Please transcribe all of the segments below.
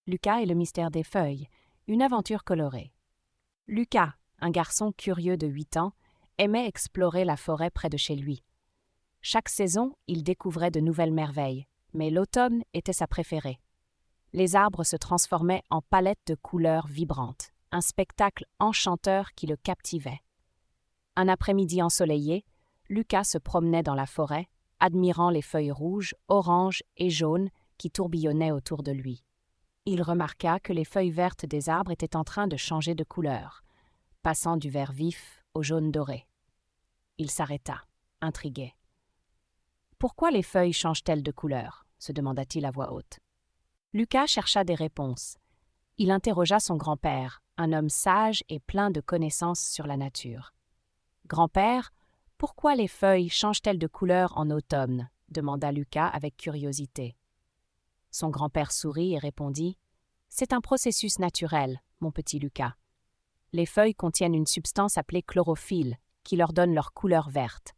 Lucas et le mystère des feuilles, une aventure colorée. Lucas, un garçon curieux de 8 ans, aimait explorer la forêt près de chez lui. Chaque saison, il découvrait de nouvelles merveilles, mais l'automne était sa préférée. Les arbres se transformaient en palettes de couleurs vibrantes, un spectacle enchanteur qui le captivait. Un après-midi ensoleillé, Lucas se promenait dans la forêt, admirant les feuilles rouges, oranges et jaunes qui tourbillonnaient autour de lui. Il remarqua que les feuilles vertes des arbres étaient en train de changer de couleur, passant du vert vif au jaune doré. Il s'arrêta, intrigué. « Pourquoi les feuilles changent-elles de couleur ?» se demanda-t-il à voix haute. Lucas chercha des réponses. Il interrogea son grand-père, un homme sage et plein de connaissances sur la nature. « Grand-père, pourquoi les feuilles changent-elles de couleur en automne ?» demanda Lucas avec curiosité. Son grand-père sourit et répondit « C'est un processus naturel, mon petit Lucas. Les feuilles contiennent une substance appelée chlorophylle qui leur donne leur couleur verte.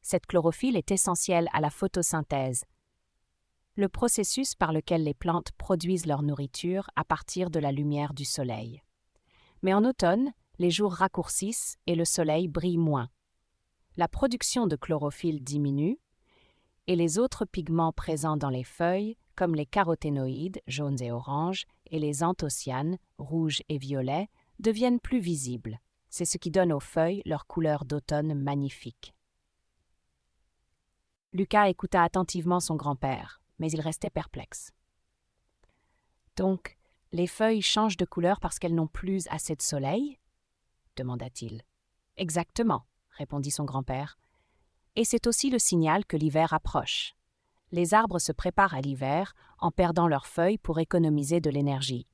Cette chlorophylle est essentielle à la photosynthèse, le processus par lequel les plantes produisent leur nourriture à partir de la lumière du soleil. Mais en automne, les jours raccourcissent et le soleil brille moins. La production de chlorophylle diminue et les autres pigments présents dans les feuilles, comme les caroténoïdes, jaunes et oranges, et les anthocyanes, rouges et violets, deviennent plus visibles. C'est ce qui donne aux feuilles leur couleur d'automne magnifique. Lucas écouta attentivement son grand-père, mais il restait perplexe. « Donc, les feuilles changent de couleur parce qu'elles n'ont plus assez de soleil ?» demanda-t-il. « Exactement, » répondit son grand-père. « Et c'est aussi le signal que l'hiver approche. Les arbres se préparent à l'hiver en perdant leurs feuilles pour économiser de l'énergie.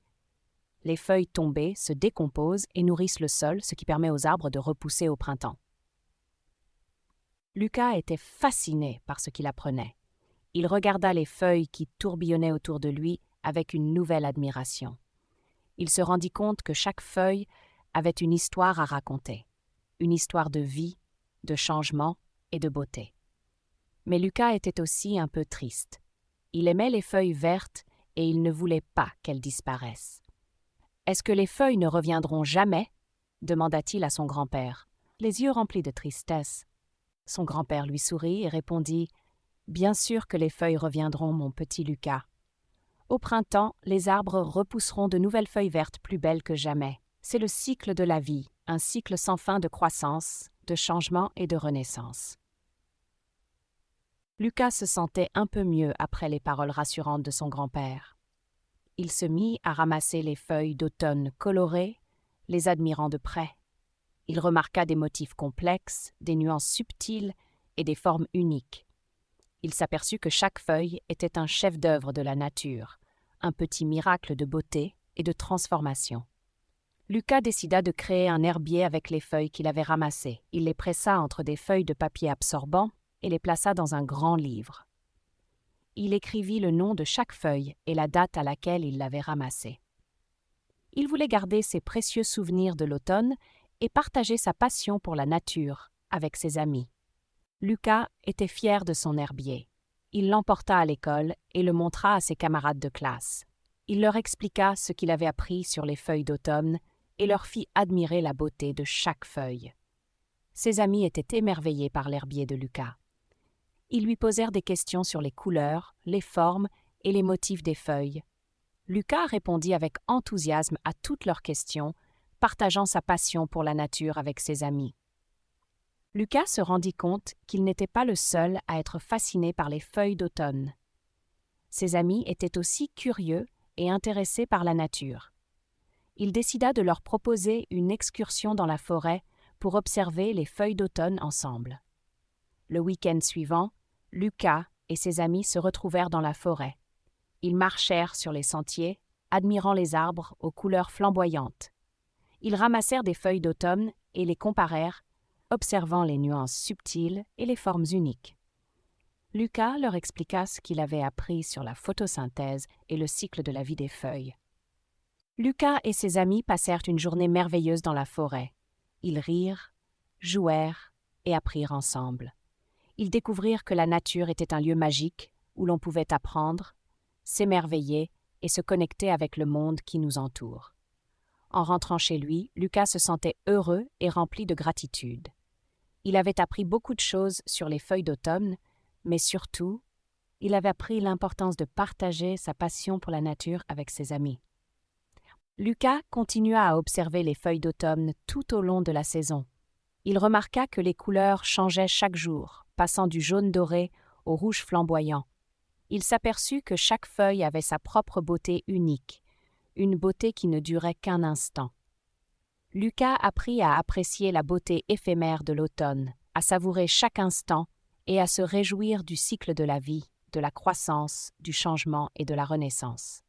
Les feuilles tombées se décomposent et nourrissent le sol, ce qui permet aux arbres de repousser au printemps. » Lucas était fasciné par ce qu'il apprenait. Il regarda les feuilles qui tourbillonnaient autour de lui avec une nouvelle admiration. Il se rendit compte que chaque feuille avait une histoire à raconter, une histoire de vie, de changement et de beauté. Mais Lucas était aussi un peu triste. Il aimait les feuilles vertes et il ne voulait pas qu'elles disparaissent. « Est-ce que les feuilles ne reviendront jamais ?» demanda-t-il à son grand-père, les yeux remplis de tristesse. Son grand-père lui sourit et répondit « Bien sûr que les feuilles reviendront, mon petit Lucas. Au printemps, les arbres repousseront de nouvelles feuilles vertes plus belles que jamais. C'est le cycle de la vie, un cycle sans fin de croissance, de changement et de renaissance. » Lucas se sentait un peu mieux après les paroles rassurantes de son grand-père. Il se mit à ramasser les feuilles d'automne colorées, les admirant de près. Il remarqua des motifs complexes, des nuances subtiles et des formes uniques. Il s'aperçut que chaque feuille était un chef-d'œuvre de la nature, un petit miracle de beauté et de transformation. Lucas décida de créer un herbier avec les feuilles qu'il avait ramassées. Il les pressa entre des feuilles de papier absorbant et les plaça dans un grand livre. Il écrivit le nom de chaque feuille et la date à laquelle il l'avait ramassée. Il voulait garder ses précieux souvenirs de l'automne et partager sa passion pour la nature avec ses amis. Lucas était fier de son herbier. Il l'emporta à l'école et le montra à ses camarades de classe. Il leur expliqua ce qu'il avait appris sur les feuilles d'automne et leur fit admirer la beauté de chaque feuille. Ses amis étaient émerveillés par l'herbier de Lucas. Ils lui posèrent des questions sur les couleurs, les formes et les motifs des feuilles. Lucas répondit avec enthousiasme à toutes leurs questions, partageant sa passion pour la nature avec ses amis. Lucas se rendit compte qu'il n'était pas le seul à être fasciné par les feuilles d'automne. Ses amis étaient aussi curieux et intéressés par la nature. Il décida de leur proposer une excursion dans la forêt pour observer les feuilles d'automne ensemble. Le week-end suivant, Lucas et ses amis se retrouvèrent dans la forêt. Ils marchèrent sur les sentiers, admirant les arbres aux couleurs flamboyantes. Ils ramassèrent des feuilles d'automne et les comparèrent, observant les nuances subtiles et les formes uniques. Lucas leur expliqua ce qu'il avait appris sur la photosynthèse et le cycle de la vie des feuilles. Lucas et ses amis passèrent une journée merveilleuse dans la forêt. Ils rirent, jouèrent et apprirent ensemble. Ils découvrirent que la nature était un lieu magique où l'on pouvait apprendre, s'émerveiller et se connecter avec le monde qui nous entoure. En rentrant chez lui, Lucas se sentait heureux et rempli de gratitude. Il avait appris beaucoup de choses sur les feuilles d'automne, mais surtout, il avait appris l'importance de partager sa passion pour la nature avec ses amis. Lucas continua à observer les feuilles d'automne tout au long de la saison. Il remarqua que les couleurs changeaient chaque jour, passant du jaune doré au rouge flamboyant. Il s'aperçut que chaque feuille avait sa propre beauté unique, une beauté qui ne durait qu'un instant. Lucas apprit à apprécier la beauté éphémère de l'automne, à savourer chaque instant et à se réjouir du cycle de la vie, de la croissance, du changement et de la renaissance.